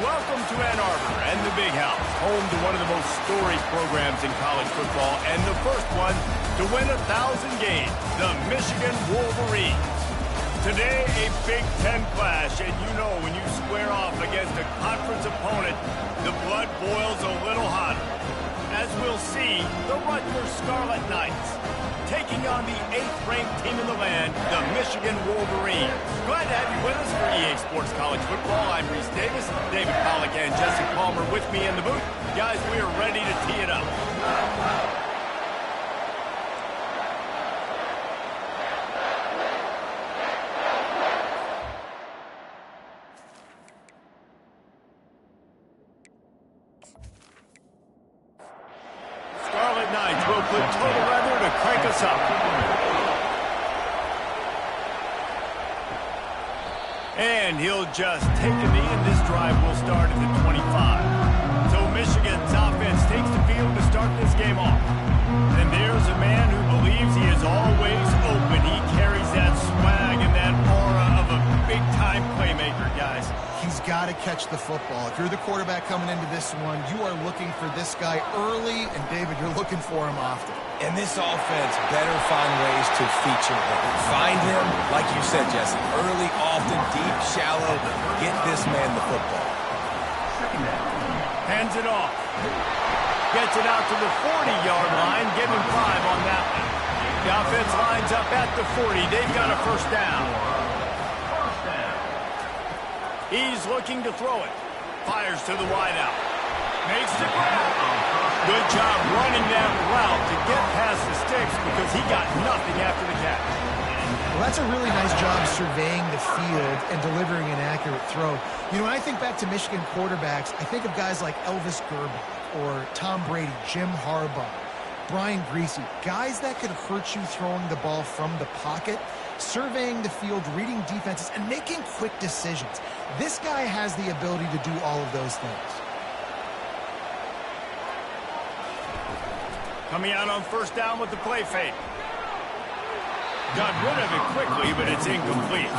Welcome to Ann Arbor and the Big House, home to one of the most storied programs in college football and the first one to win 1,000 games, the Michigan Wolverines. Today, a Big Ten clash, and you know when you square off against a conference opponent, the blood boils a little hotter. As we'll see, the Rutgers Scarlet Knights taking on the 8th-ranked team in the land, the Michigan Wolverines. Glad to have you with us for EA Sports College Football. I'm Reese Davis, David Pollack and Jesse Palmer with me in the booth. Guys, we are ready to tee it up. Scarlet Knights will put total weather to crank us up. And he'll just take a knee, and this drive will start at the 25. So Michigan's offense takes the field to start this game off. And there's a man who believes he is always open. He carries that swag and that aura of a big-time playmaker, guys. He's got to catch the football. If you're the quarterback coming into this one, you are looking for this guy early, and David, you're looking for him often. And this offense better find ways to feature him. Find him, like you said, Jesse, early, often, deep, shallow. Get this man the football. Hands it off. Gets it out to the 40-yard line. Give him 5 on that one. The offense lines up at the 40. They've got a first down. He's looking to throw it. Fires to the wideout. Makes the grab. Good job running that route to get past the sticks because he got nothing after the catch. Well, that's a really nice job surveying the field and delivering an accurate throw. You know, when I think back to Michigan quarterbacks, I think of guys like Elvis Grbac or Tom Brady, Jim Harbaugh, Brian Griese, guys that could hurt you throwing the ball from the pocket, surveying the field, reading defenses, and making quick decisions. This guy has the ability to do all of those things. Coming out on first down with the play fake. Got rid of it quickly, but it's incomplete.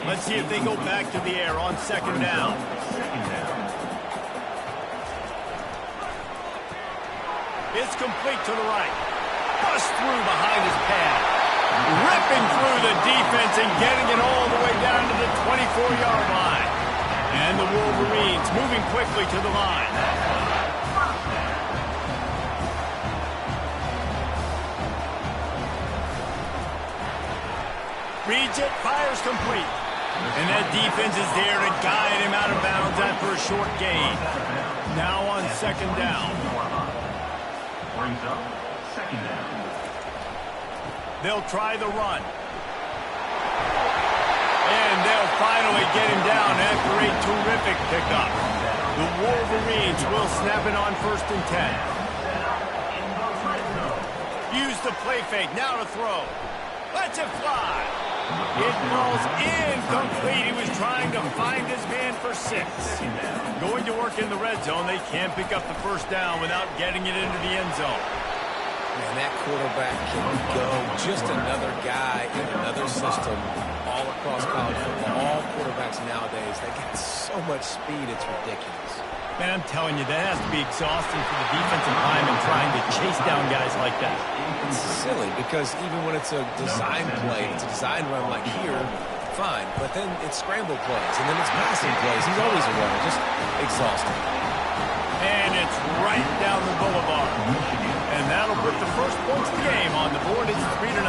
Let's see if they go back to the air on second down. It's complete to the right. Bust through behind his pad. Ripping through the defense and getting it all the way down to the 24-yard line. And the Wolverines moving quickly to the line. Reads it, fires complete. And that defense is there to guide him out of bounds after a short gain. Now on second down. Brings up second down. They'll try the run. And they'll finally get him down after a terrific pickup. The Wolverines will snap it on first and 10. Use the play fake, now to throw. Lets it fly. It falls incomplete. He was trying to find his man for 6. Going to work in the red zone. They can't pick up the first down without getting it into the end zone. Man, that quarterback can go. Just another guy in another system all across college football. All quarterbacks nowadays, they get so much speed, it's ridiculous. Man, I'm telling you, that has to be exhausting for the defensive lineman trying to chase down guys like that. It's silly because even when it's a design play, it's a design run like here, fine. But then it's scramble plays, and then it's passing plays. He's always a runner, just exhausting. And it's right down the boulevard. And that'll put the first points of the game on the board. It's 3-0.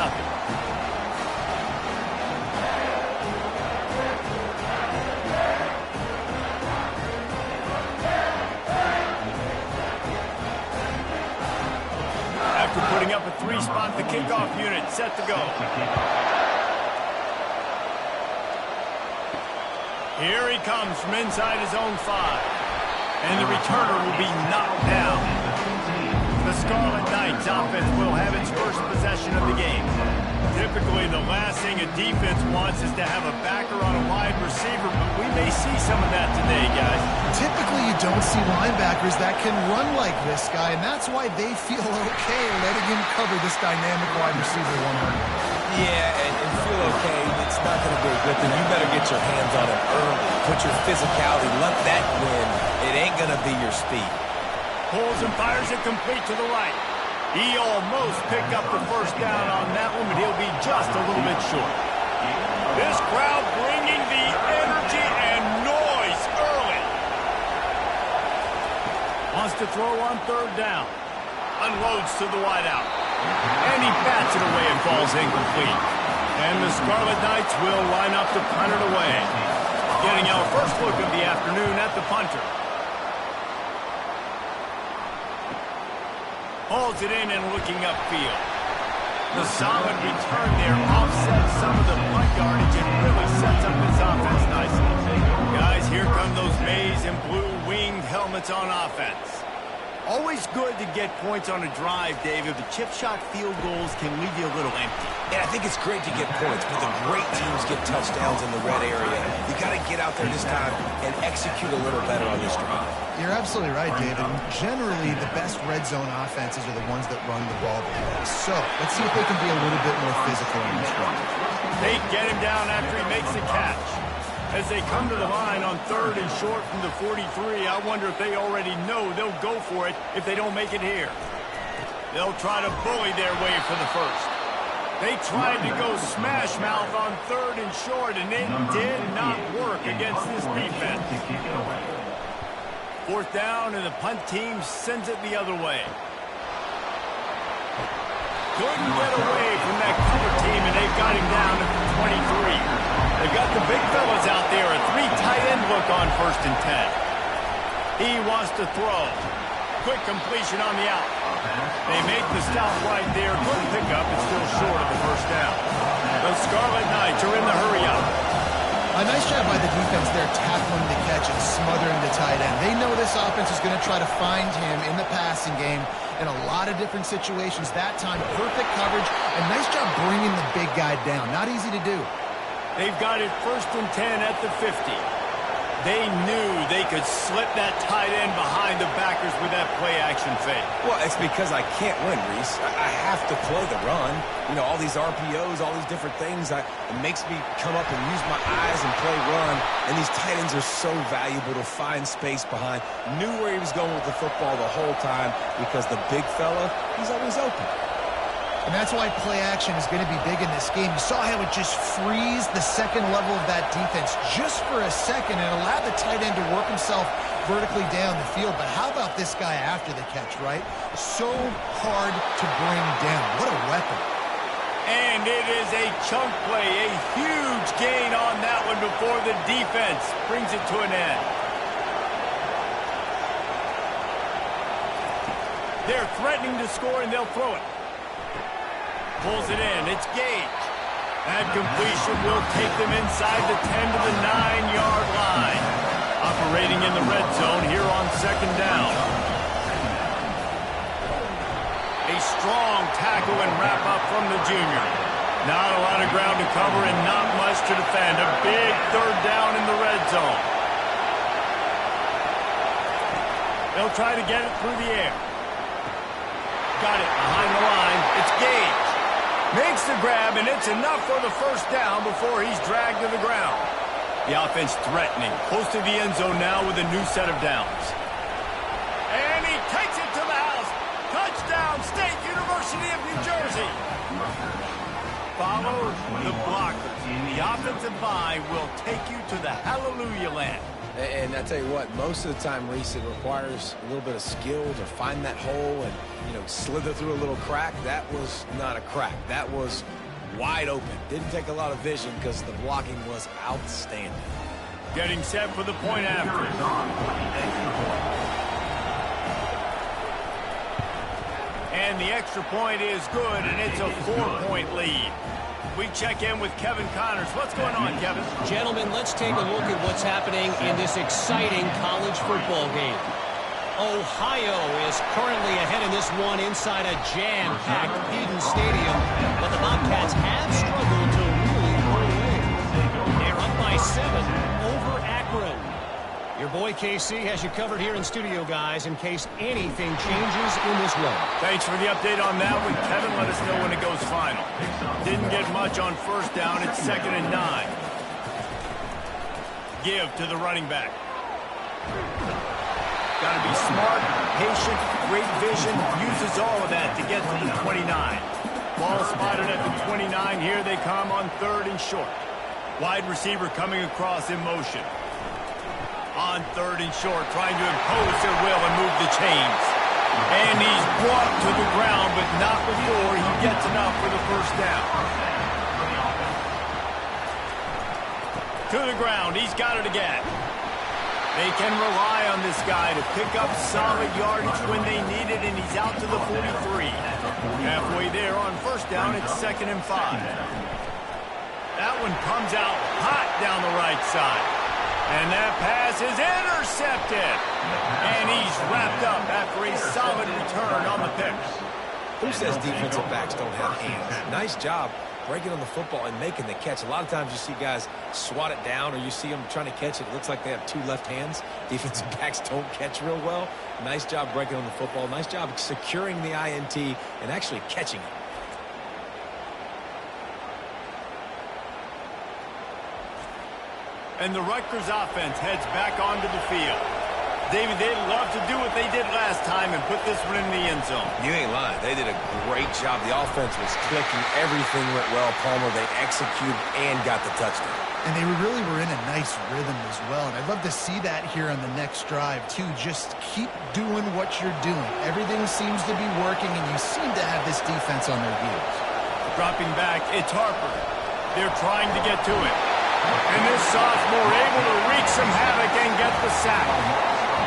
After putting up a 3-spot, the kickoff unit set to go. Here he comes from inside his own 5. And the returner will be knocked down. The Scarlet Knights offense will have its first possession of the game. Typically, the last thing a defense wants is to have a backer on a wide receiver, but we may see some of that today, guys. Typically, you don't see linebackers that can run like this guy, and that's why they feel okay letting him cover this dynamic wide receiver 100. Yeah, and feel okay. It's not going to be a good thing. You better get your hands on it early. Put your physicality. Let that win. It ain't going to be your speed. Pulls and fires it complete to the right. He almost picked up the first down on that one, but he'll be just a little bit short. This crowd bringing the energy and noise early. Wants to throw on third down. Unloads to the wideout. And he bats it away and falls incomplete. And the Scarlet Knights will line up to punt it away. Getting our first look of the afternoon at the punter. Hauls it in and looking upfield. The solid return there offsets some of the punt yardage and really sets up this offense nicely. Guys, here come those maize and blue winged helmets on offense. Always good to get points on a drive, David, but chip shot field goals can leave you a little empty. Yeah, I think it's great to get points, but the great teams get touchdowns in the red area. You got to get out there this time and execute a little better on this drive. You're absolutely right, David. Generally, the best red zone offenses are the ones that run the ball the best. So, let's see if they can be a little bit more physical in this one. They get him down after he makes the catch. As they come to the line on third and short from the 43, I wonder if they already know they'll go for it if they don't make it here. They'll try to bully their way for the first. They tried to go smash mouth on third and short, and it did not work against this defense. Fourth down, and the punt team sends it the other way. Couldn't get away from that cover team, and they've got him down at the 23. They've got the big fellas out there, a three tight end look on first and 10. He wants to throw. Quick completion on the out. They make the stop right there. Good pickup, but still short of the first down. The Scarlet Knights are in the hurry up. A nice job by the defense there, tackling the catch and smothering the tight end. They know this offense is going to try to find him in the passing game in a lot of different situations. That time, perfect coverage, and nice job bringing the big guy down. Not easy to do. They've got it first and 10 at the 50. They knew they could slip that tight end behind the backers with that play-action fake. Well, it's because I can't win, Reese. I have to play the run. You know, all these RPOs, all these different things, it makes me come up and use my eyes and play run. And these tight ends are so valuable to find space behind. Knew where he was going with the football the whole time because the big fella, he's always open. And that's why play action is going to be big in this game. You saw how it just frees the second level of that defense just for a second and allowed the tight end to work himself vertically down the field. But how about this guy after the catch, right? So hard to bring down. What a weapon. And it is a chunk play, a huge gain on that one before the defense brings it to an end. They're threatening to score, and they'll throw it. Pulls it in. It's Gage. That completion will take them inside the 10 to the 9-yard line. Operating in the red zone here on second down. A strong tackle and wrap-up from the junior. Not a lot of ground to cover and not much to defend. A big third down in the red zone. They'll try to get it through the air. Got it behind the line. It's Gage. Makes the grab, and it's enough for the first down before he's dragged to the ground. The offense threatening. Close to the end zone now with a new set of downs. And he takes it to the house. Touchdown, State University of New Jersey. Follow the blockers. The offensive line will take you to the hallelujah land. And I tell you what, most of the time, Reese, it requires a little bit of skill to find that hole and, you know, slither through a little crack. That was not a crack. That was wide open. Didn't take a lot of vision because the blocking was outstanding. Getting set for the point after. And the extra point is good, and it's a 4-point lead. We check in with Kevin Connors. What's going on, Kevin? Gentlemen, let's take a look at what's happening in this exciting college football game. Ohio is currently ahead in this one inside a jam-packed Eden Stadium, but the Bobcats have struggled to really pull away. They're up by 7 over Akron. Your Your boy KC has you covered here in studio, guys, in case anything changes in this one. Thanks for the update on that one. Kevin, let us know when it goes final. Didn't get much on first down. It's 2nd and 9. Give to the running back. Got to be smart, patient, great vision. Uses all of that to get to the 29. Ball spotted at the 29. Here they come on 3rd and short. Wide receiver coming across in motion. On 3rd and short, trying to impose their will and move the chains. And he's brought to the ground, but not before he gets enough for the first down. To the ground, he's got it again. They can rely on this guy to pick up solid yardage when they need it, and he's out to the 43. Halfway there on first down, it's 2nd and 5. That one comes out hot down the right side. And that pass is intercepted. And he's wrapped up after a solid return on the pick. Who says defensive backs don't have hands? Nice job breaking on the football and making the catch. A lot of times you see guys swat it down, or you see them trying to catch it. It looks like they have 2 left hands. Defensive backs don't catch real well. Nice job breaking on the football. Nice job securing the INT and actually catching it. And the Rutgers offense heads back onto the field. David, they'd love to do what they did last time and put this one in the end zone. You ain't lying. They did a great job. The offense was clicking. Everything went well. Palmer, they executed and got the touchdown. And they really were in a nice rhythm as well. And I'd love to see that here on the next drive, too. Just keep doing what you're doing. Everything seems to be working, and you seem to have this defense on their heels. Dropping back, it's Harper. They're trying to get to it. And this sophomore able to wreak some havoc and get the sack.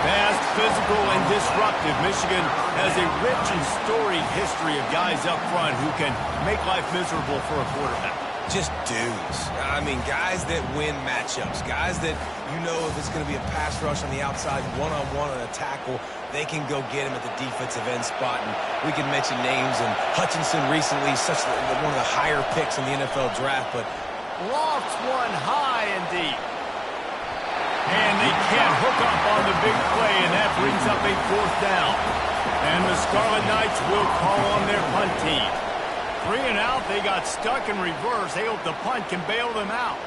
Fast, physical, and disruptive. Michigan has a rich and storied history of guys up front who can make life miserable for a quarterback. Just dudes. I mean, guys that win matchups. Guys that, you know, if it's going to be a pass rush on the outside, one-on-one on a tackle, they can go get him at the defensive end spot. And we can mention names. And Hutchinson recently, one of the higher picks in the NFL draft, but lofts one high and deep. And they can't hook up on the big play, and that brings up a 4th down. And the Scarlet Knights will call on their punt team. 3 and out, they got stuck in reverse. They hope the punt can bail them out.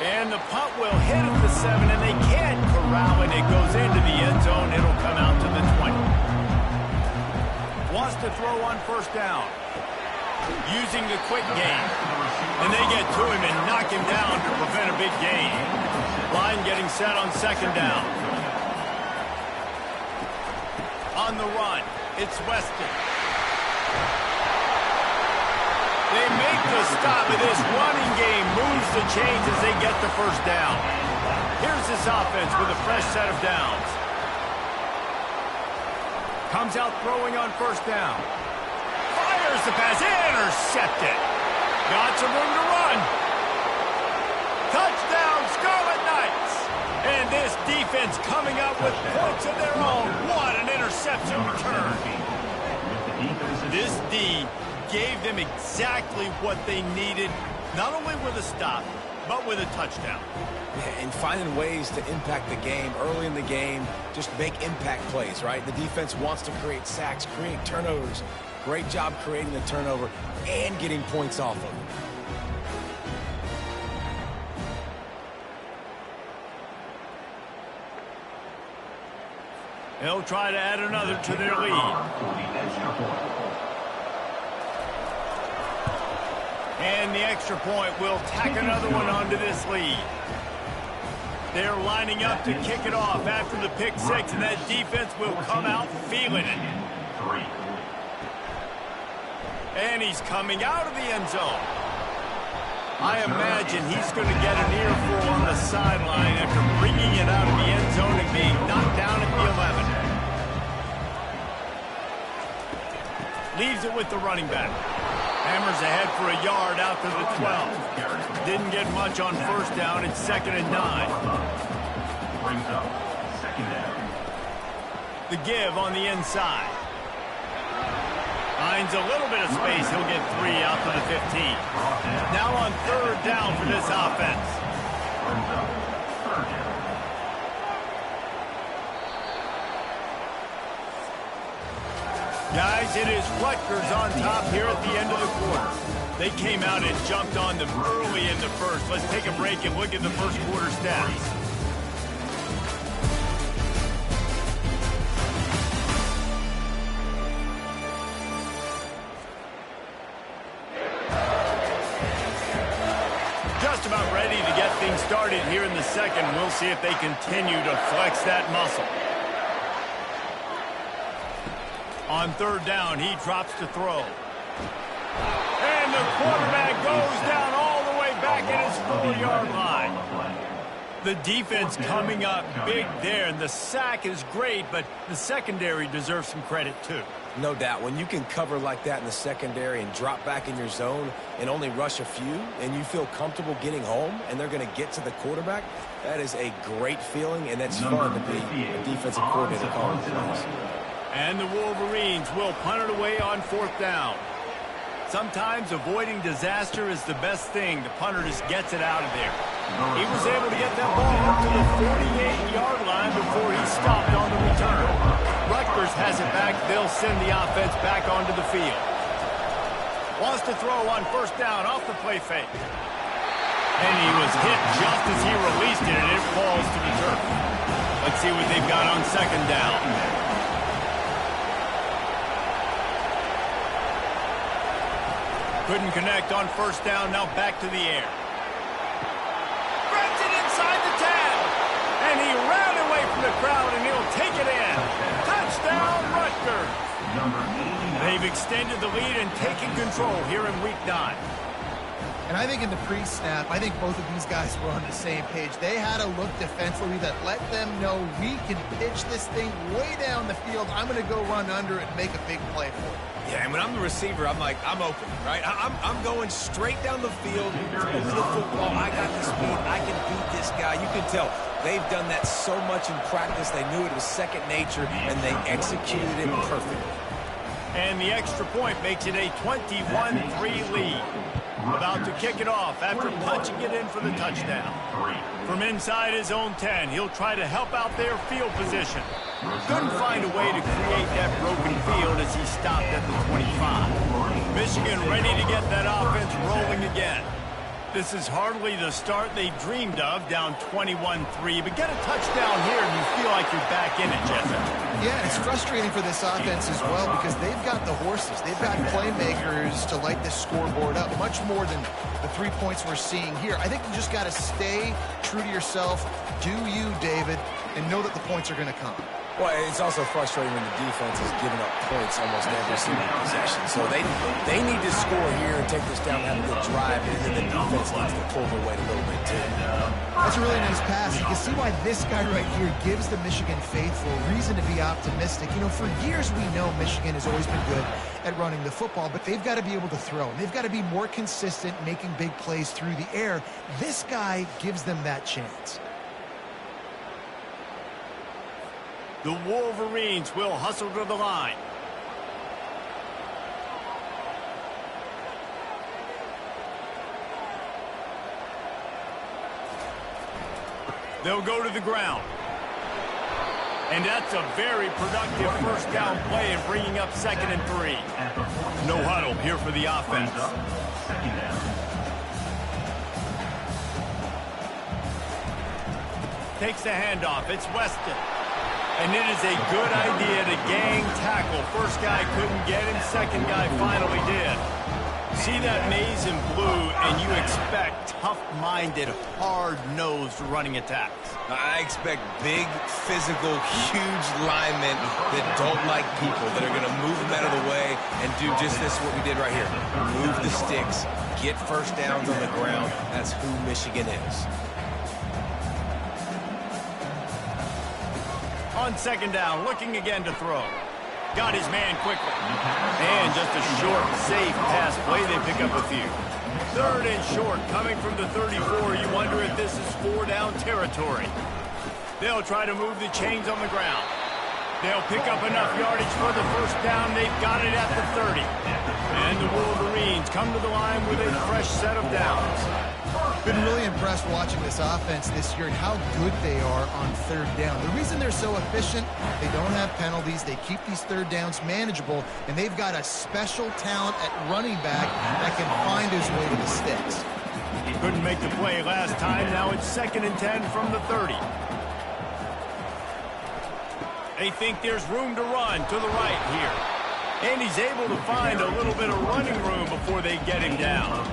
And the punt will hit at the 7, and they can't corral it. It goes into the end zone. It'll come out to the 20. Wants to throw on first down. Using the quick game. And they get to him and knock him down to prevent a big gain. Line getting set on 2nd down. On the run, it's Weston. They make the stop, and this running game moves the chains as they get the first down. Here's this offense with a fresh set of downs. Comes out throwing on first down. Fires the pass, intercepted. Got some room to run. Touchdown, Scarlet Knights. And this defense coming up with points of their own. What an interception return. This D gave them exactly what they needed, not only with a stop, but with a touchdown. Yeah, and finding ways to impact the game early in the game, just make impact plays, right? The defense wants to create sacks, create turnovers. Great job creating the turnover and getting points off of it. They'll try to add another to their lead. And the extra point will tack another one onto this lead. They're lining up to kick it off after the pick 6, and that defense will come out feeling it. And he's coming out of the end zone. I imagine he's going to get an earful on the sideline after bringing it out of the end zone and being knocked down at the 11. Leaves it with the running back. Hammers ahead for a yard out to the 12. Didn't get much on first down. It's 2nd and 9. Brings up 2nd down. The give on the inside. Finds a little bit of space. He'll get 3 out to the 15. Now on 3rd down for this offense. Guys, it is Rutgers on top here at the end of the quarter. They came out and jumped on them early in the first. Let's take a break and look at the first quarter stats. Just about ready to get things started here in the second. We'll see if they continue to flex that muscle. On third down, he drops to throw. And the quarterback goes down all the way back at his 4-yard line. The defense coming up big there, and the sack is great, but the secondary deserves some credit too. No doubt. When you can cover like that in the secondary and drop back in your zone and only rush a few, and you feel comfortable getting home, and they're going to get to the quarterback, that is a great feeling, and that's fun to be a defensive coordinator calling plays. And the Wolverines will punt it away on fourth down. Sometimes avoiding disaster is the best thing. The punter just gets it out of there. He was able to get that ball up to the 48-yard line before he stopped on the return. Rutgers has it back. They'll send the offense back onto the field. Wants to throw on first down off the play fake. And he was hit just as he released it, and it falls to the turf. Let's see what they've got on second down. Couldn't connect on first down. Now back to the air. Grabs it inside the 10. And he ran away from the crowd, and he'll take it in. Touchdown, Rutgers. They've extended the lead and taken control here in Week 9. And I think in the pre-snap, I think both of these guys were on the same page. They had a look defensively that let them know we can pitch this thing way down the field. I'm going to go run under it and make a big play for it. Yeah, and when I'm the receiver, I'm like, I'm open, right? I'm going straight down the field, over the football. I got the speed. I can beat this guy. You can tell they've done that so much in practice. They knew it was second nature, and they executed it perfectly. And the extra point makes it a 21-3 lead. About to kick it off after punching it in for the touchdown. From inside his own 10, he'll try to help out their field position. Couldn't find a way to create that broken field as he stopped at the 25. Michigan ready to get that offense rolling again. This is hardly the start they dreamed of, down 21-3, but get a touchdown here and you feel like you're back in it, Jesse. Yeah, it's frustrating for this offense as well because they've got the horses. They've got playmakers to light this scoreboard up, much more than the 3 points we're seeing here. I think you just got to stay true to yourself, do you, David, and know that the points are going to come. Well, it's also frustrating when the defense is giving up points almost every single possession. So they need to score here and take this down and have a good drive, and then the defense needs to pull their weight a little bit too. That's a really nice pass. You can see why this guy right here gives the Michigan faithful reason to be optimistic. You know, for years we know Michigan has always been good at running the football, but they've got to be able to throw. They've got to be more consistent making big plays through the air. This guy gives them that chance. The Wolverines will hustle to the line. They'll go to the ground. And that's a very productive first down play and bringing up 2nd and 3. No huddle here for the offense. Takes the handoff. It's Weston. And it is a good idea to gang tackle. First guy couldn't get him. Second guy finally did. See that maze in blue, and you expect tough-minded, hard-nosed running attacks. I expect big, physical, huge linemen that don't like people, that are going to move them out of the way and do just this, what we did right here. Move the sticks, get first downs on the ground. That's who Michigan is. On second down, looking again to throw. Got his man quickly. And just a short, safe pass play. They pick up a few. 3rd and short, coming from the 34. You wonder if this is 4-down territory. They'll try to move the chains on the ground. They'll pick up enough yardage for the first down. They've got it at the 30. And the Wolverines come to the line with a fresh set of downs. Been really impressed watching this offense this year and how good they are on third down. The reason they're so efficient, they don't have penalties, they keep these third downs manageable, and they've got a special talent at running back that can find his way to the sticks. He couldn't make the play last time. Now it's 2nd and 10 from the 30. They think there's room to run to the right here. And he's able to find a little bit of running room before they get him down.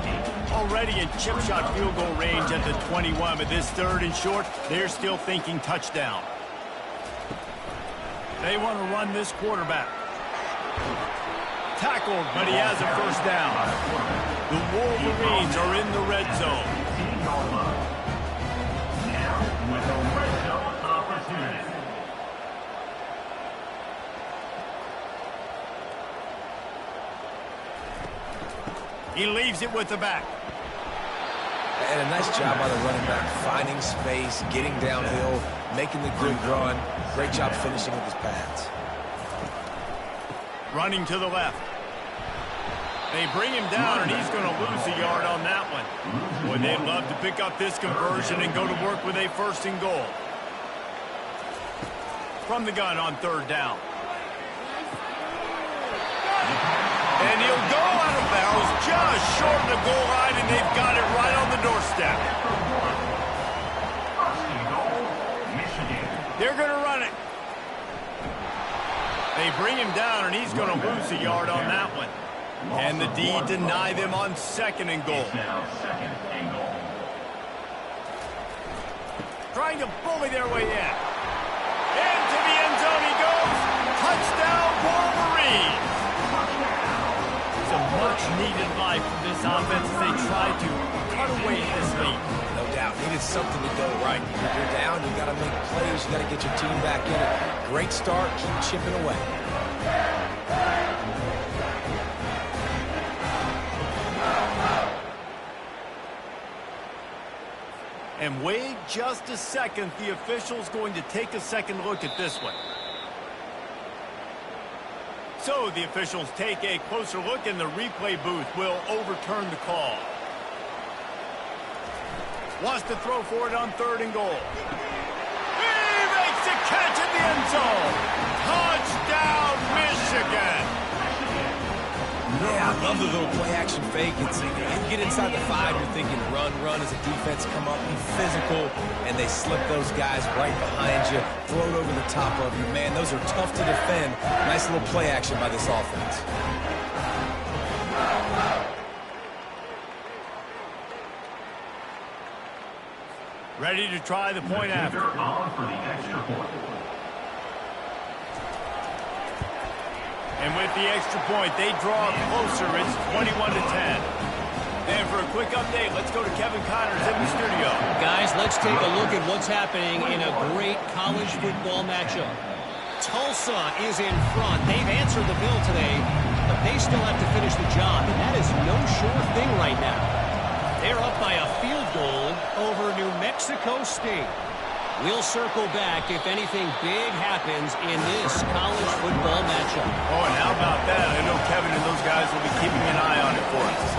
Already in chip shot field goal range at the 21, but this 3rd and short, they're still thinking touchdown. They want to run this quarterback. Tackled, but he has a first down. The Wolverines are in the red zone. Now with a red zone opportunity. He leaves it with the back. And a nice job by the running back, finding space, getting downhill, making the good run. Great job finishing with his pads. Running to the left. They bring him down, and he's going to lose a yard on that one. Boy, they'd love to pick up this conversion and go to work with a 1st and goal. From the gun on 3rd down. And he'll go out of bounds just short of the goal line, and they've got it right on the doorstep. They're going to run it. They bring him down, and he's going to lose a yard on that one. And the D deny them on 2nd and goal. Trying to bully their way in. Into the end zone he goes. Touchdown, Wolverines. Some much-needed life from this offense as they try to cut away this lead. No doubt. Needed something to go right. If you're down, you got to make plays. You got to get your team back in it. Great start. Keep chipping away. And wait just a second. The official's going to take a second look at this one. So the officials take a closer look, and the replay booth will overturn the call. Wants to throw for it on 3rd and goal. He makes a catch in the end zone. Touchdown, Michigan. Yeah, I love the little play-action fake. You get inside the 5, you're thinking run as a defense come up, be physical, and they slip those guys right behind you, float over the top of you. Man, those are tough to defend. Nice little play action by this offense. Ready to try the point after. On for the extra point. And with the extra point, they draw closer. It's 21-10. And for a quick update, let's go to Kevin Connors in the studio. Guys, let's take a look at what's happening in a great college football matchup. Tulsa is in front. They've answered the bell today, but they still have to finish the job, and that is no sure thing right now. They're up by a field goal over New Mexico State. We'll circle back if anything big happens in this college football matchup. Oh, and how about that? I know Kevin and those guys will be keeping an eye on it for us.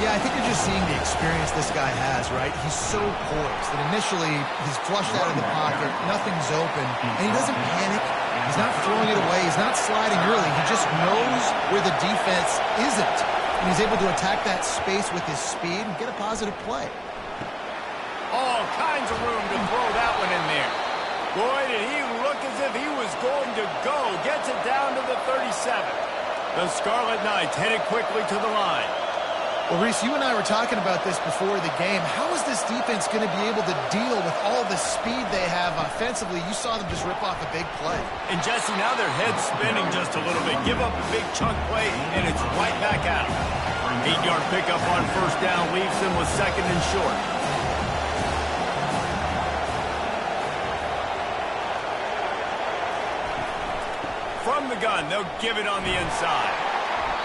Yeah, I think you're just seeing the experience this guy has, right? He's so poised that initially he's flushed out of the pocket, nothing's open, and he doesn't panic. He's not throwing it away. He's not sliding early. He just knows where the defense isn't, and he's able to attack that space with his speed and get a positive play. All kinds of room to throw that one in there. Boy, did he look as if he was going to go. Gets it down to the 37. The Scarlet Knights headed quickly to the line. Well, Reese, you and I were talking about this before the game. How is this defense going to be able to deal with all the speed they have offensively? You saw them just rip off a big play. And Jesse, now their head's spinning just a little bit. Give up a big chunk play, and it's right back out. 8-yard pickup on 1st down leaves them with 2nd and short. From the gun, they'll give it on the inside.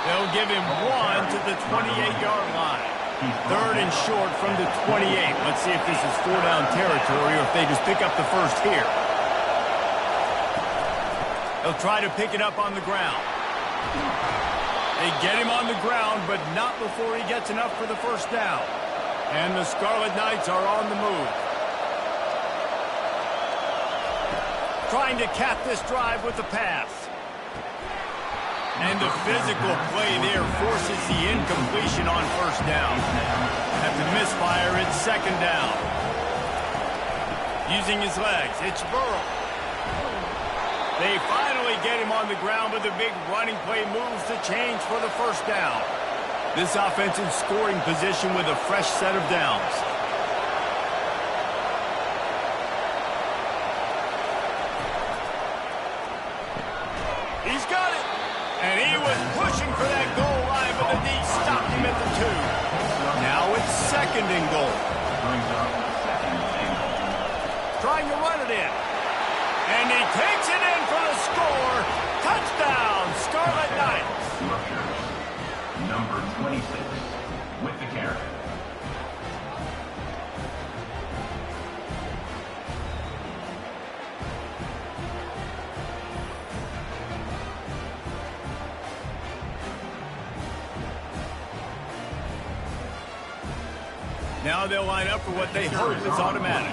They'll give him one to the 28-yard line. 3rd and short from the 28. Let's see if this is 4-down territory or if they just pick up the first here. They'll try to pick it up on the ground. They get him on the ground, but not before he gets enough for the 1st down. And the Scarlet Knights are on the move. Trying to cap this drive with the pass. And the physical play there forces the incompletion on first down. After misfire, it's second down. Using his legs, it's Burrow. They finally get him on the ground, but the big running play moves the chains for the first down. This offense in scoring position with a fresh set of downs. He's got it. And he was pushing for that goal line, but the D stopped him at the 2. Now it's second and goal. Trying to run it in. And he takes it in for the score. Touchdown, Scarlet Knights. Number 26 with the carry. Now they'll line up for what they hope is automatic.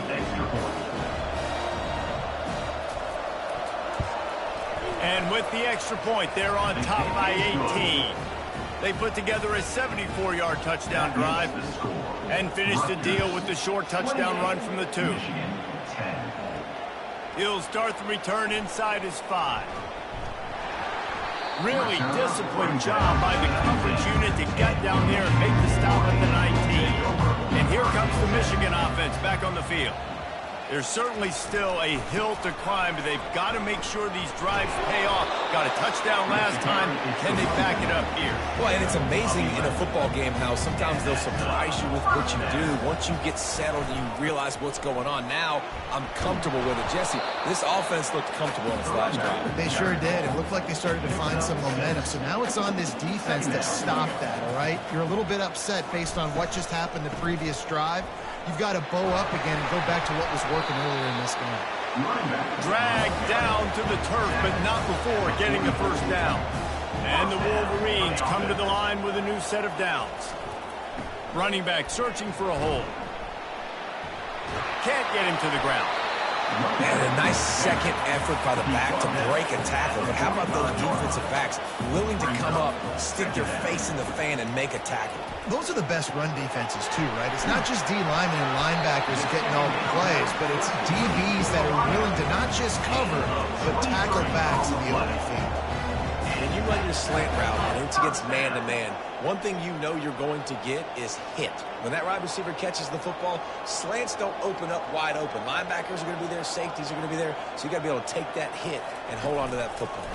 And with the extra point, they're on top by 18. They put together a 74-yard touchdown drive and finished the deal with the short touchdown run from the 2. He'll start the return inside his 5. Really disciplined job by the coverage unit to get down there and make the stop at the 19. And here comes the Michigan offense back on the field. There's certainly still a hill to climb, but they've got to make sure these drives pay off. Got a touchdown last time. Can they back it up here? Well, and it's amazing in a football game how sometimes they'll surprise you with what you do. Once you get settled and you realize what's going on, now I'm comfortable with it. Jesse, this offense looked comfortable in its last drive. They sure did. It looked like they started to find some momentum. So now it's on this defense to stop that, all right? You're a little bit upset based on what just happened the previous drive. You've got to bow up again and go back to what was working earlier in this game. Dragged down to the turf, but not before getting the first down. And the Wolverines come to the line with a new set of downs. Running back searching for a hole. Can't get him to the ground. And a nice second effort by the back to break a tackle. But how about those defensive backs willing to come up, stick their face in the fan, and make a tackle? Those are the best run defenses, too, right? It's not just D linemen and linebackers getting all the plays, but it's DBs that are willing to not just cover, but tackle backs in the open field. When you run your slant route and it's against man-to-man, one thing you know you're going to get is hit. When that wide receiver catches the football, slants don't open up wide open. Linebackers are going to be there, safeties are going to be there, so you got to be able to take that hit and hold on to that football.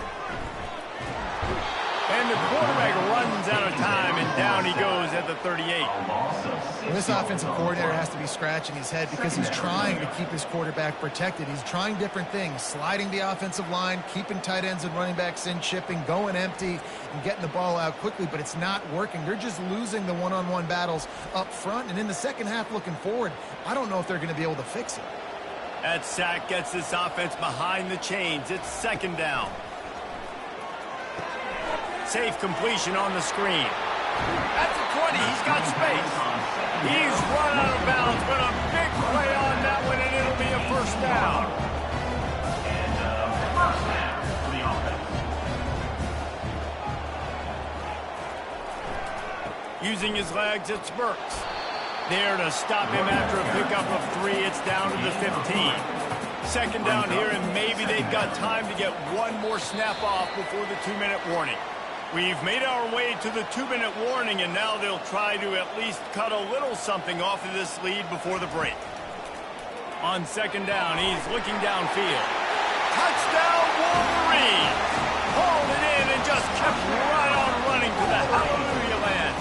And the quarterback runs out of time, and down he goes at the 38. Well, this offensive coordinator has to be scratching his head because he's trying to keep his quarterback protected. He's trying different things, sliding the offensive line, keeping tight ends and running backs in, chipping, going empty, and getting the ball out quickly, but it's not working. They're just losing the one-on-one battles up front, and in the second half looking forward, I don't know if they're going to be able to fix it. That sack gets this offense behind the chains. It's second down. Safe completion on the screen. At the 20, he's got space. He's run out of bounds, but a big play on that one, and it'll be a first down. First down for the offense. Using his legs, it's Burks. There to stop him after a pickup of 3. It's down to the 15. Second down here, and maybe they've got time to get one more snap off before the 2-minute warning. We've made our way to the 2-minute warning, and now they'll try to at least cut a little something off of this lead before the break. On second down, he's looking downfield. Touchdown, Wolverine! Hauled it in and just kept right on running to the hallelujah land.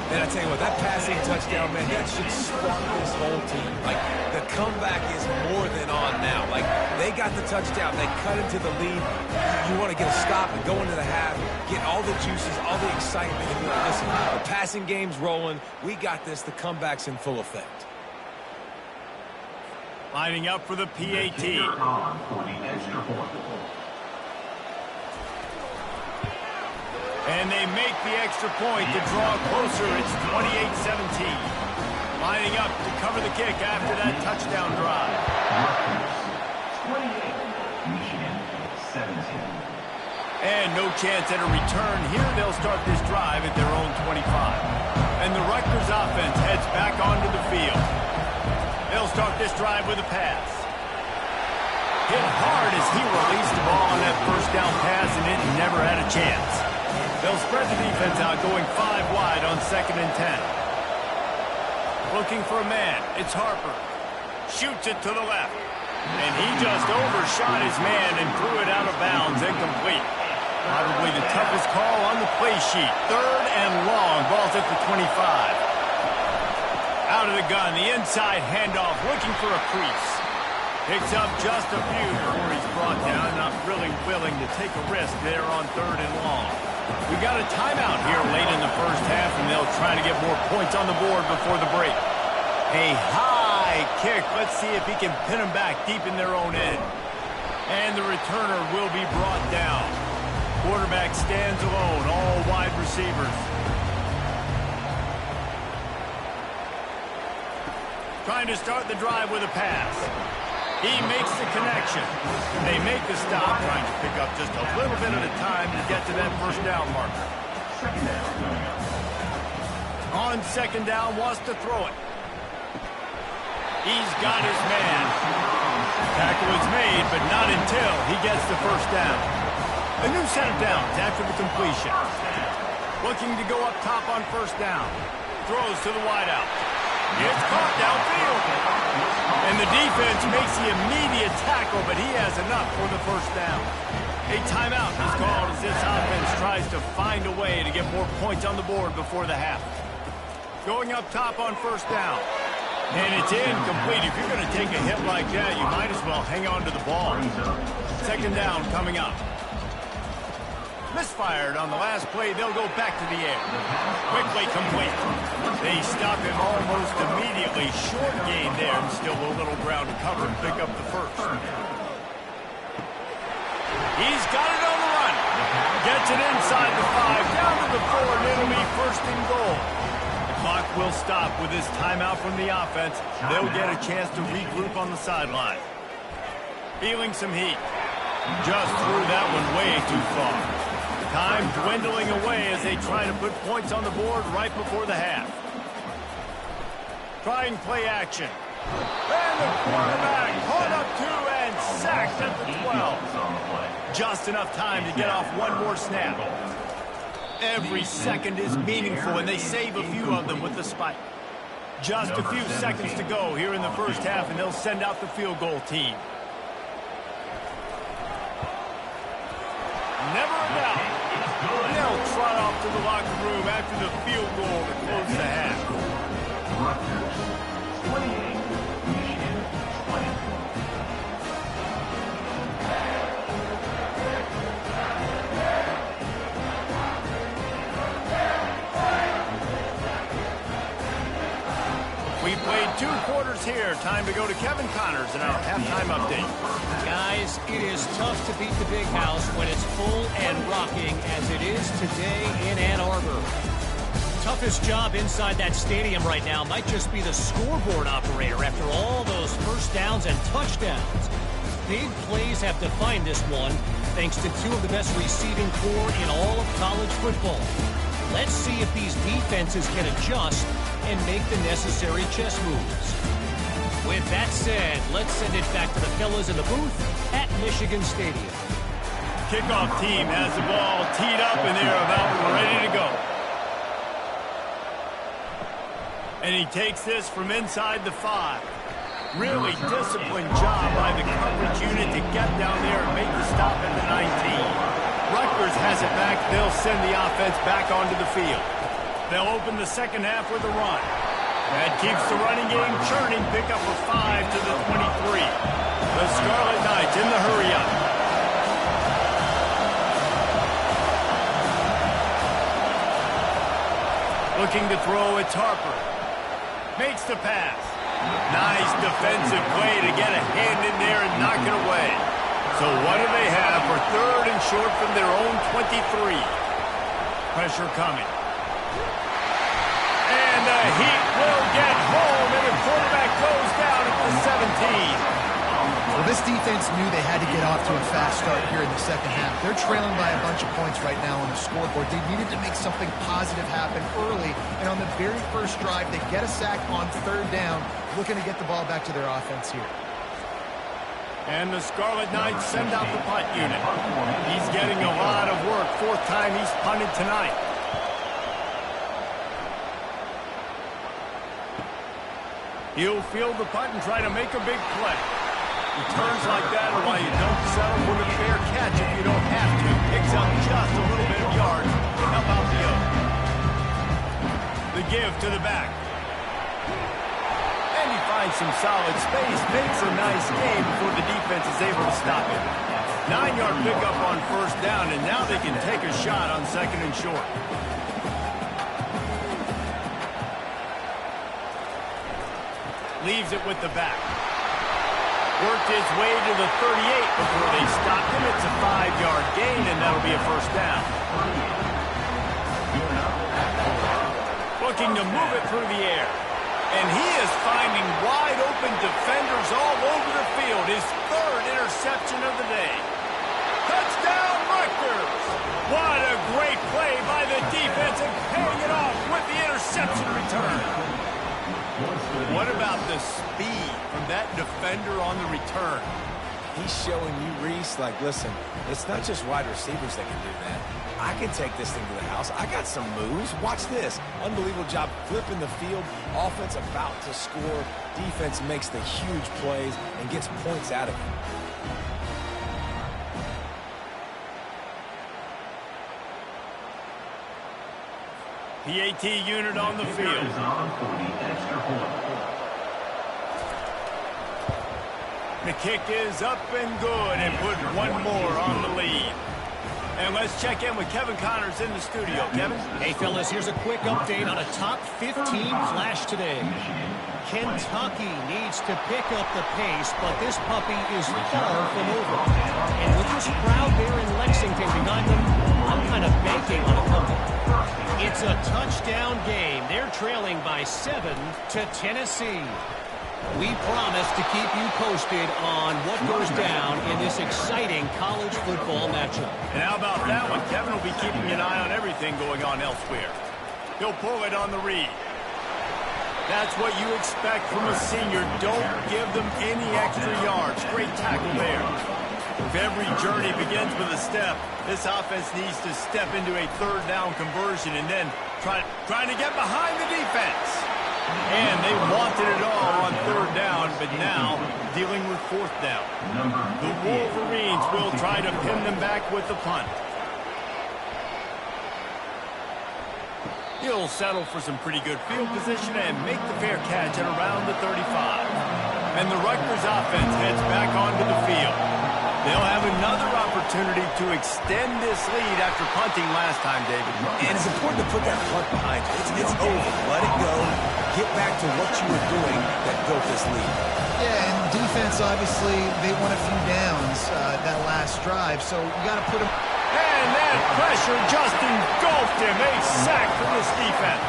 And I tell you what, that passing touchdown, man, that should spark this whole team. Like, the comeback is more than on now. Like, they got the touchdown. They cut into the lead. You want to get a stop and go into the half, get all the juices, all the excitement. And be like, listen, the passing game's rolling. We got this. The comeback's in full effect. Lining up for the PAT. And they make the extra point to draw closer. It's 28-17. Lining up to cover the kick after that touchdown drive. 28, Michigan 17. And no chance at a return here. They'll start this drive at their own 25. And the Rutgers offense heads back onto the field. They'll start this drive with a pass. Hit hard as he released the ball on that first down pass, and it never had a chance. They'll spread the defense out, going 5 wide on 2nd and 10. Looking for a man. It's Harper. Shoots it to the left. And he just overshot his man and threw it out of bounds, incomplete. Probably the toughest call on the play sheet. 3rd and long. Ball's at the 25. Out of the gun. The inside handoff. Looking for a crease. Picks up just a few before he's brought down. Not really willing to take a risk there on 3rd and long. We got a timeout here late in the first half, and they'll try to get more points on the board before the break. A high kick. Let's see if he can pin them back deep in their own end. And the returner will be brought down. Quarterback stands alone, all wide receivers. Trying to start the drive with a pass. He makes the connection. They make the stop, trying to pick up just a little bit at a time to get to that first down marker. On 2nd down, wants to throw it. He's got his man. Tackle is made, but not until he gets the first down. A new set of downs after the completion. Looking to go up top on 1st down. Throws to the wideout. It's caught downfield. And the defense makes the immediate tackle, but he has enough for the first down. A timeout is called as this offense tries to find a way to get more points on the board before the half. Going up top on 1st down. And it's incomplete. If you're going to take a hit like that, you might as well hang on to the ball. 2nd down coming up. Misfired on the last play. They'll go back to the air. Quickly complete. They stop him almost immediately. Short gain there, and still a little ground to cover and pick up the first. He's got it on the run. Gets it inside the 5, down to the 4, and it'll be 1st and goal. The clock will stop with this timeout from the offense. They'll get a chance to regroup on the sideline. Feeling some heat. Just threw that one way too far. Time dwindling away as they try to put points on the board right before the half. Trying play action. And the quarterback caught up 2 and sacked at the 12. Just enough time to get off one more snap. Every second is meaningful, and they save a few of them with the spike. Just a few seconds to go here in the first half, and they'll send out the field goal team. Never a doubt. They'll trot off to the locker room after the field goal to close the half. Rutgers 28, Michigan 24. We played 2 quarters here. Time to go to Kevin Connors in our halftime update. Guys, it is tough to beat the Big House when it's full and rocking as it is today in Ann Arbor. Toughest job inside that stadium right now might just be the scoreboard operator after all those first downs and touchdowns. Big plays have defined this one thanks to 2 of the best receiving corps in all of college football. Let's see if these defenses can adjust and make the necessary chess moves. With that said, let's send it back to the fellas in the booth at Michigan Stadium. Kickoff team has the ball teed up, and they're about ready to go. And he takes this from inside the 5. Really disciplined job by the coverage unit to get down there and make the stop at the 19. Rutgers has it back. They'll send the offense back onto the field. They'll open the second half with a run. That keeps the running game churning. Pick up a 5 to the 23. The Scarlet Knights in the hurry-up. Looking to throw, it's Harper. Makes the pass. Nice defensive play to get a hand in there and knock it away. So what do they have for 3rd and short from their own 23? Pressure coming. And the Heat will get home, and the quarterback goes down at the 17. Well, this defense knew they had to get off to a fast start here in the second half. They're trailing by a bunch of points right now on the scoreboard. They needed to make something positive happen early, and on the very first drive, they get a sack on third down, looking to get the ball back to their offense here. And the Scarlet Knights send out the punt unit. He's getting a lot of work. Fourth time he's punted tonight. He'll field the punt and try to make a big play. Returns like that are why you don't settle for the fair catch if you don't have to. Picks up just a little bit of yards to help out the other. The give to the back. And he finds some solid space. Makes a nice game before the defense is able to stop him. 9-yard pickup on first down, and now they can take a shot on second and short. Leaves it with the back. Worked his way to the 38 before they stopped him. It's a 5-yard gain, and that'll be a first down. Looking to move it through the air. And he is finding wide-open defenders all over the field. His third interception of the day. Touchdown, Rutgers! What a great play by the defense and paying it off with the interception return. What about the speed from that defender on the return? He's showing you, Reese, like, listen, it's not just wide receivers that can do that. I can take this thing to the house. I got some moves. Watch this. Unbelievable job flipping the field. Offense about to score. Defense makes the huge plays and gets points out of it. PAT unit on the field. The kick is up and good and put one more on the lead. And let's check in with Kevin Connors in the studio. Kevin? Hey, fellas, here's a quick update on a top 15 flash today. Kentucky needs to pick up the pace, but this puppy is far from over. And with this crowd there in Lexington behind them, I'm kind of banking on a couple. It's a touchdown game. They're trailing by 7 to Tennessee. We promise to keep you posted on what goes down in this exciting college football matchup. And how about that one? Kevin will be keeping an eye on everything going on elsewhere. He'll pull it on the read. That's what you expect from a senior. Don't give them any extra yards. Great tackle there. If every journey begins with a step, this offense needs to step into a third down conversion and then trying to get behind the defense. And they wanted it all on third down, but now dealing with fourth down. The Wolverines will try to pin them back with the punt. He'll settle for some pretty good field position and make the fair catch at around the 35. And the Rutgers offense heads back onto the field. They'll have another opportunity to extend this lead after punting last time, David. And it's important to put that punt behind you. It's over. Let it go. Get back to what you were doing that built this lead. Yeah, and defense, obviously, they won a few downs that last drive, so you got to put them. And that pressure just engulfed him. A sack for this defense.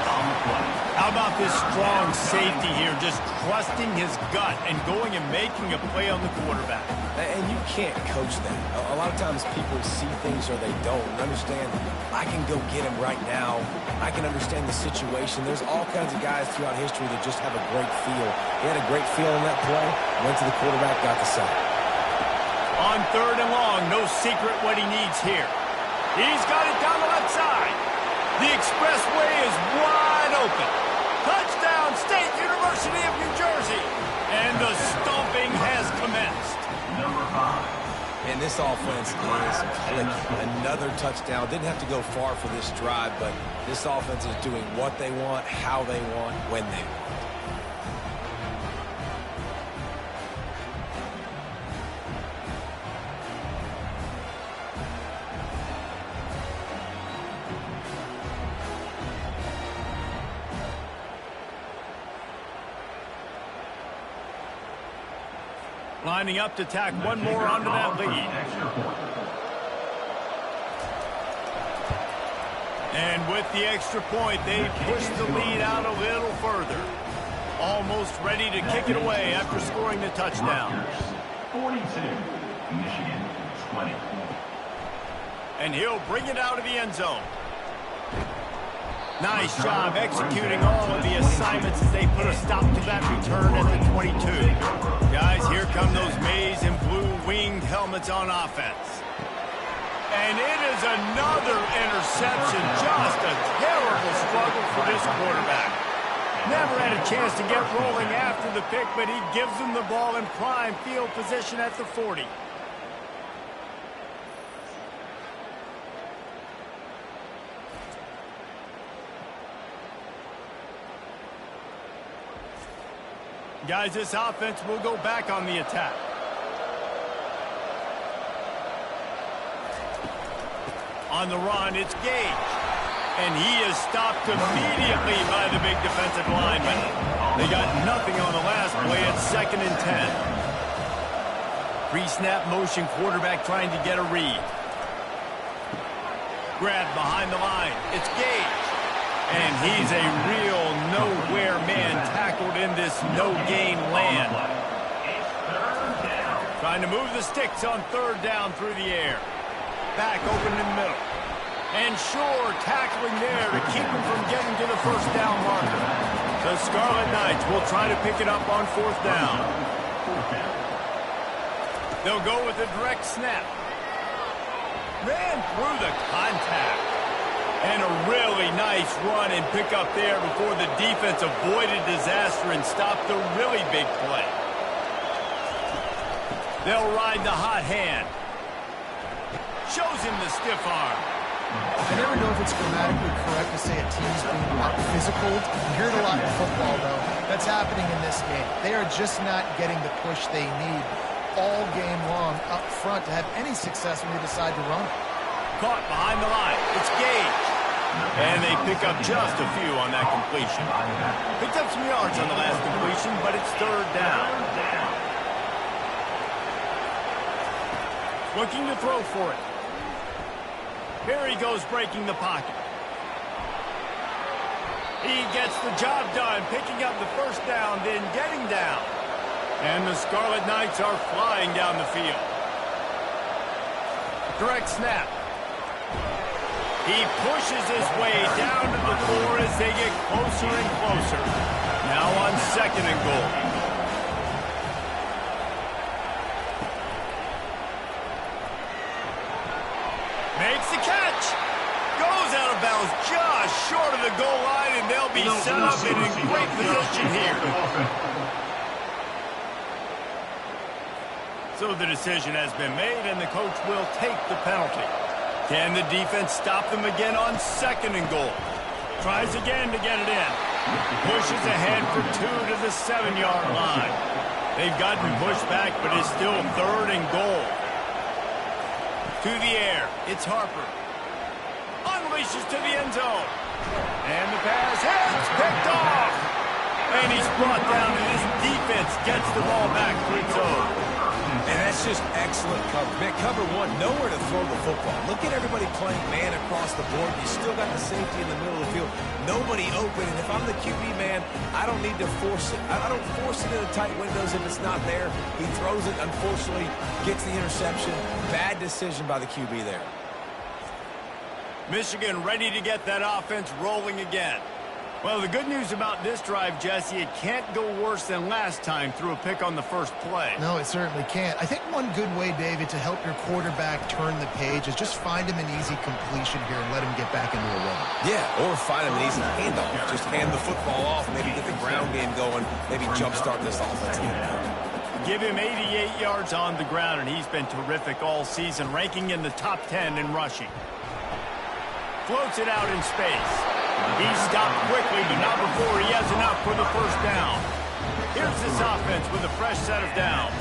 How about this strong safety here, just trusting his gut and going and making a play on the quarterback. And you can't coach that. A lot of times people see things or they don't. Understand, I can go get him right now. I can understand the situation. There's all kinds of guys throughout history that just have a great feel. He had a great feel in that play. Went to the quarterback, got the sack. On third and long, no secret what he needs here. He's got it down the left side. The expressway is wide open. Touchdown, State University of New Jersey. And the stomping has commenced. And this offense is clicking. Another touchdown. Didn't have to go far for this drive, but this offense is doing what they want, how they want, when they want. Lining up to tack one more onto that lead. And with the extra point, they push the lead out a little further. Almost ready to kick it away after scoring the touchdown. 42, Michigan 20. And he'll bring it out of the end zone. Nice job executing all of the assignments as they put a stop to that return at the 22. Guys, here come those maize and blue winged helmets on offense. And it is another interception. Just a terrible struggle for this quarterback. Never had a chance to get rolling after the pick, but he gives them the ball in prime field position at the 40. Guys, this offense will go back on the attack. On the run, it's Gage. And he is stopped immediately by the big defensive lineman. They got nothing on the last play at 2nd and 10. Pre-snap motion quarterback trying to get a read. Grab behind the line. It's Gage. And he's a real nowhere man tackled in this no-gain land. Trying to move the sticks on 3rd down through the air. Back open in the middle. And Shore tackling there to keep him from getting to the 1st down marker. The Scarlet Knights will try to pick it up on 4th down. They'll go with a direct snap. Ran through the contact. And a really nice run and pick up there before the defense avoided disaster and stopped the really big play. They'll ride the hot hand. Shows him the stiff arm. I never know if it's grammatically correct to say a team's being physical. You hear it a lot in football, though. That's happening in this game. They are just not getting the push they need all game long up front to have any success when they decide to run. Caught behind the line. It's Gage. And they pick up just a few on that completion. Picked up some yards on the last completion, but it's 3rd down. Looking to throw for it. Here he goes breaking the pocket. He gets the job done, picking up the 1st down, then getting down. And the Scarlet Knights are flying down the field. Direct snap. He pushes his way down to the floor as they get closer and closer. Now on 2nd and goal. Makes the catch. Goes out of bounds just short of the goal line, and they'll be set up and in great position here. So the decision has been made, and the coach will take the penalty. Can the defense stop them again on 2nd and goal? Tries again to get it in. Pushes ahead for 2 to the 7-yard line. They've gotten pushed back, but it's still 3rd and goal. To the air, it's Harper. Unleashes to the end zone. And the pass hits, picked off. And he's brought down, and this defense gets the ball back to its own. And that's just excellent coverage. Man, cover one, nowhere to throw the football. Look at everybody playing man across the board. You still got the safety in the middle of the field. Nobody open. And if I'm the QB, man, I don't need to force it. I don't force it into tight windows if it's not there. He throws it, unfortunately, gets the interception. Bad decision by the QB there. Michigan ready to get that offense rolling again. Well, the good news about this drive, Jesse, it can't go worse than last time through a pick on the 1st play. No, it certainly can't. I think one good way, David, to help your quarterback turn the page is just find him an easy completion here and let him get back into a run. Yeah, or find him an easy handoff. Just hand the football off, maybe get the ground game going, maybe jumpstart this offense. Give him 88 yards on the ground, and he's been terrific all season, ranking in the top 10 in rushing. Floats it out in space. He's stopped quickly, but not before he has enough for the 1st down. Here's this offense with a fresh set of downs.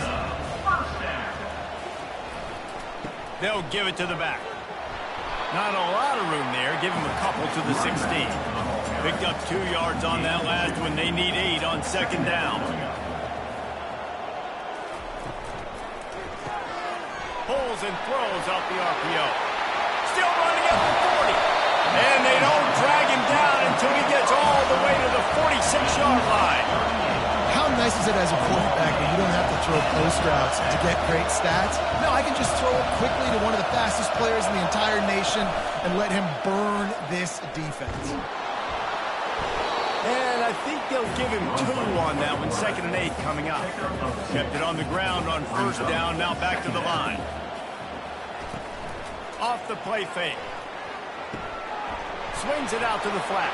They'll give it to the back. Not a lot of room there. Give him a couple to the 16. Picked up 2 yards on that last one. They need 8 on 2nd down. Pulls and throws off the RPO. Still running at the 40. And they don't drag him down until he gets all the way to the 46-yard line. How nice is it as a quarterback that you don't have to throw post routes to get great stats? No, I can just throw it quickly to one of the fastest players in the entire nation and let him burn this defense. And I think they'll give him 2 on that one, 2nd and 8 coming up. Kept it on the ground on 1st down, now back to the line. Off the play fake. Swings it out to the flat.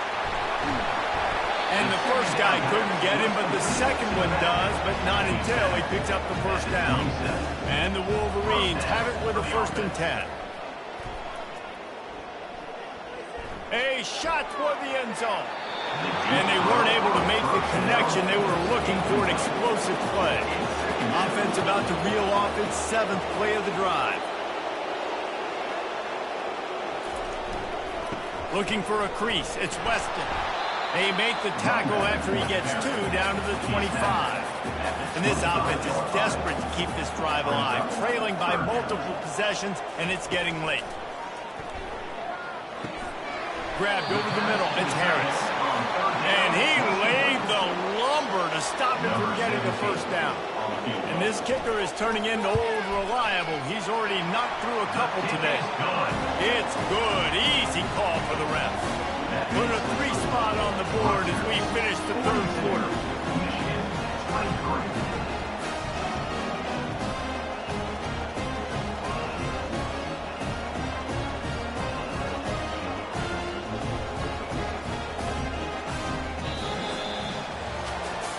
And the first guy couldn't get him, but the second one does, but not until he picks up the 1st down. And the Wolverines have it with a 1st and 10. A shot toward the end zone. And they weren't able to make the connection. They were looking for an explosive play. Offense about to reel off its 7th play of the drive. Looking for a crease. It's Weston. They make the tackle after he gets 2 down to the 25. And this offense is desperate to keep this drive alive, trailing by multiple possessions, and it's getting late. Grabbed over the middle. It's Harris. And he laid the lumber to stop him from getting the 1st down. And this kicker is turning into old reliable. He's already knocked through a couple today. It's good. Easy call for the refs. Put a 3 spot on the board as we finish the 3rd quarter.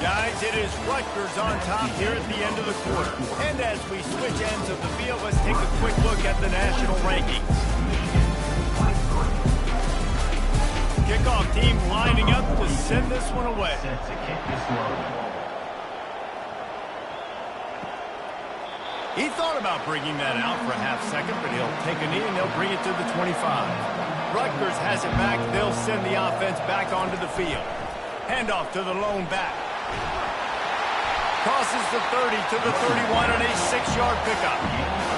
Guys, it is Rutgers on top here at the end of the quarter. And as we switch ends of the field, let's take a quick look at the national rankings. Kickoff team lining up to send this one away. He thought about bringing that out for a half second, but he'll take a knee and they'll bring it to the 25. Rutgers has it back. They'll send the offense back onto the field. Handoff to the lone back. Crosses the 30 to the 31 and a 6-yard pickup.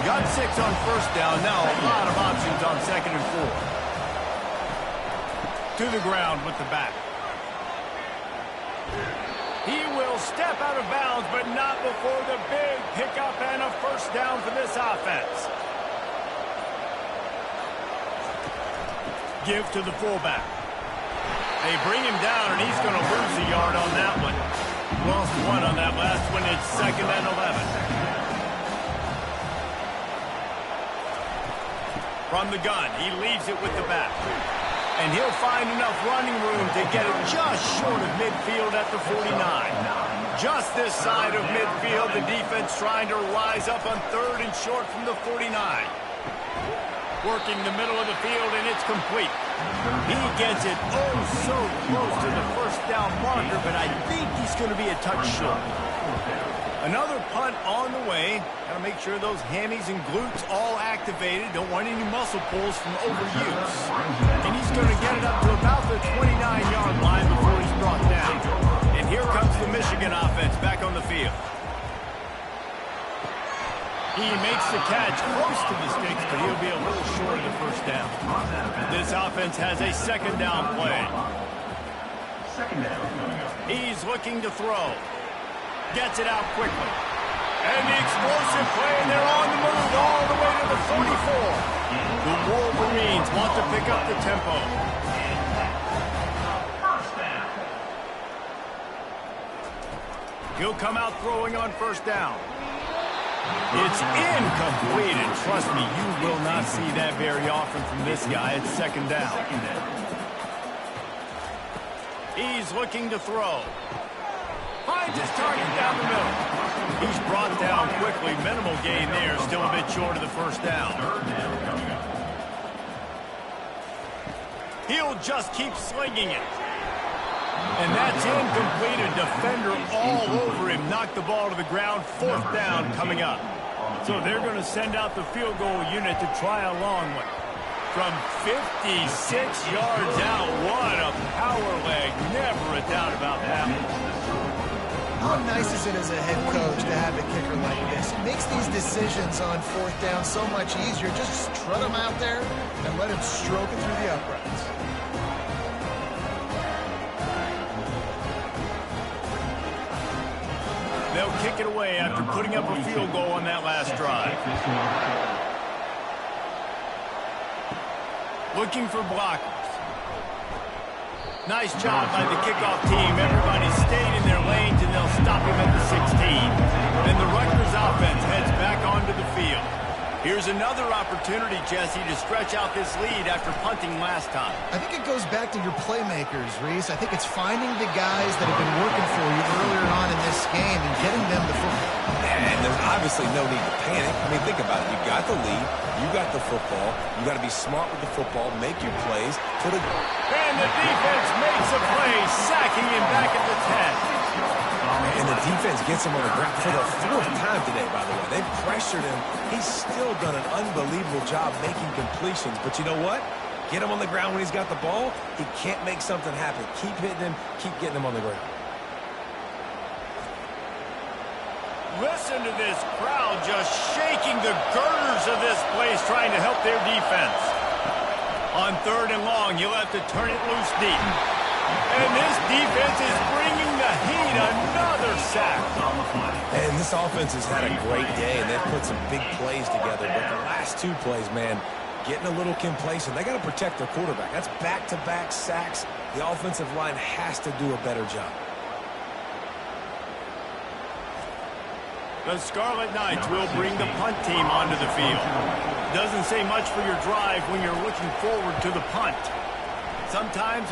Got 6 on 1st down. Now a lot of options on 2nd and 4. To the ground with the back. He will step out of bounds, but not before the big pickup and a 1st down for this offense. Give to the fullback. They bring him down, and he's going to lose a yard on that one. Lost 1 on that last one. It's 2nd and 11. From the gun, he leaves it with the back. And he'll find enough running room to get it just short of midfield at the 49. Just this side of midfield, the defense trying to rise up on 3rd and short from the 49. Working the middle of the field, and it's complete. He gets it so close to the 1st down marker, but I think he's going to be a touch short. Another punt on the way. Got to make sure those hammies and glutes all activated. Don't want any muscle pulls from overuse. And he's going to get it up to about the 29-yard line before he's brought down. And here comes the Michigan offense back on the field. He makes the catch close to the sticks, but he'll be a little short of the 1st down. This offense has a 2nd down play. He's looking to throw. Gets it out quickly. And the explosive play, and they're on the move all the way to the 44. The Wolverines want to pick up the tempo. He'll come out throwing on 1st down. It's incomplete, and trust me, you will not see that very often from this guy. It's 2nd down. He's looking to throw. Finds his target down the middle. He's brought down quickly. Minimal gain there. Still a bit short of the 1st down. He'll just keep slinging it. And that's incomplete. A defender all over him. Knocked the ball to the ground. 4th down coming up. So they're going to send out the field goal unit to try a long one. From 56 yards out. What a power leg. Never a doubt about that one. How nice is it as a head coach to have a kicker like this? It makes these decisions on fourth down so much easier. Just strut him out there and let him stroke it through the uprights. They'll kick it away after putting up a field goal on that last drive. Looking for blockers. Nice job by the kickoff team. Everybody stayed in their lanes, and they'll stop him at the 16. Then the Rutgers offense heads back onto the field. Here's another opportunity, Jesse, to stretch out this lead after punting last time. I think it goes back to your playmakers, Reese. I think it's finding the guys that have been working for you earlier on in this game and getting them the football. And there's obviously no need to panic. I mean, think about it. You got the lead. You got the football. You got to be smart with the football. Make your plays. And the defense makes a play, sacking him back at the 10. And the defense gets him on the ground for the fourth time today, by the way. They've pressured him. He's still done an unbelievable job making completions. But you know what? Get him on the ground when he's got the ball. He can't make something happen. Keep hitting him. Keep getting him on the ground. Listen to this crowd just shaking the girders of this place, trying to help their defense. On 3rd and long, you'll have to turn it loose deep. And this defense is bringing the heat. Another sack. And this offense has had a great day, and they've put some big plays together. But the last 2 plays, man, getting a little complacent. They got to protect their quarterback. That's back-to-back sacks. The offensive line has to do a better job. The Scarlet Knights will bring the punt team onto the field. Doesn't say much for your drive when you're looking forward to the punt. Sometimes